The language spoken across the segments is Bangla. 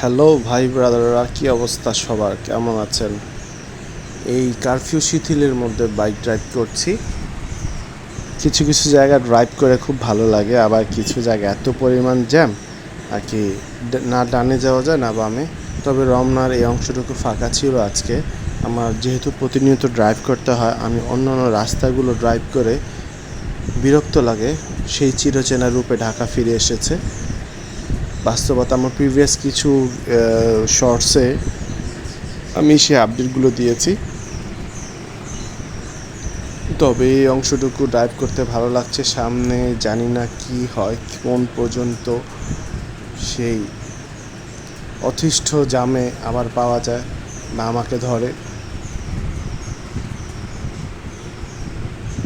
হ্যালো ভাই ব্রাদাররা, কি অবস্থা সবার? কেমন আছেন? এই কারফিউ শিথিলের মধ্যে বাইক ড্রাইভ করছি। কিছু কিছু জায়গা ড্রাইভ করে খুব ভালো লাগে, আবার কিছু জায়গায় এত পরিমাণ জ্যাম আর কি, না ডানে যাওয়া যায় না বামে। তবে রমনার এই অংশটুকু ফাঁকা ছিল আজকে। আমার যেহেতু প্রতিনিয়ত ড্রাইভ করতে হয়, আমি অন্য অন্য রাস্তাগুলো ড্রাইভ করে বিরক্ত লাগে। সেই চিরচেনা রূপে ঢাকা ফিরে এসেছে বাস্তবতা। আমার প্রিভিয়াস কিছু শর্টসে আমি সেই আপডেটগুলো দিয়েছি, তবে এই অংশটুকু ড্রাইভ করতে ভালো লাগছে। সামনে জানি না কি হয়, কোন পর্যন্ত সেই অতিষ্ঠ জামে আবার পাওয়া যায় বা আমাকে ধরে।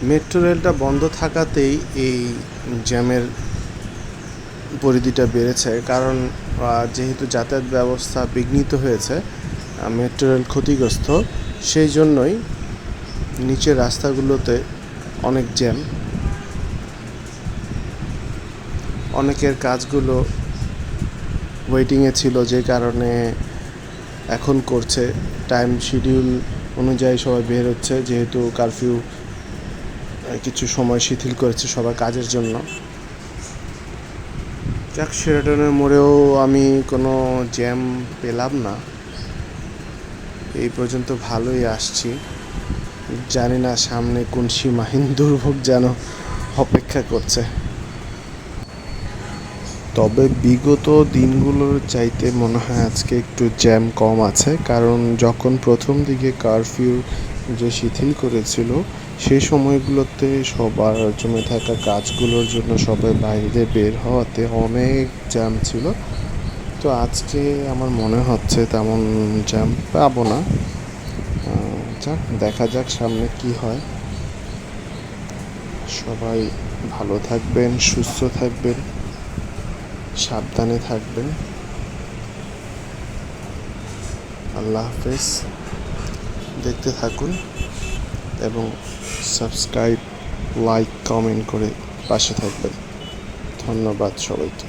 মেট্রো রেলটা বন্ধ থাকাতেই এই জ্যামের পরিধিটা বেড়েছে, কারণ যেহেতু যাতায়াত ব্যবস্থা বিঘ্নিত হয়েছে, মেট্রো রেল ক্ষতিগ্রস্ত, সেই জন্যই নিচের রাস্তাগুলোতে অনেক জ্যাম। অনেকের কাজগুলো ওয়েটিংয়ে ছিল, যে কারণে এখন করছে। টাইম শিডিউল অনুযায়ী সবাই বের হচ্ছে, যেহেতু কারফিউ কিছু সময় শিথিল করেছে সবার কাজের জন্য। যাক, শেরাটনের মোড়েও আমি কোনো জ্যাম পেলাম না, এই পর্যন্ত ভালোই আসছি। জানি না সামনে কোন সীমাহীন দুর্ভোগ যেন অপেক্ষা করছে। তবে বিগত দিনগুলোর চাইতে মনে হয় আজকে একটু জ্যাম কম আছে, কারণ যখন প্রথম দিকে কারফিউ যে শিথিল করেছিল সেই সময়গুলোতে সবার জমে থাকা কাজগুলোর জন্য সবাই বাইরে বের হওয়াতে অনেক জ্যাম ছিল। তো আজকে আমার মনে হচ্ছে তেমন জ্যাম পাবো না। যাক, দেখা যাক সামনে কি হয়। সবাই ভালো থাকবেন, সুস্থ থাকবেন, সাবধানে থাকবেন। আল্লাহ হাফেজ। দেখতে থাকুন এবং সাবস্ক্রাইব, লাইক, কমেন্ট করে পাশে থাকবেন। ধন্যবাদ সবাইকে।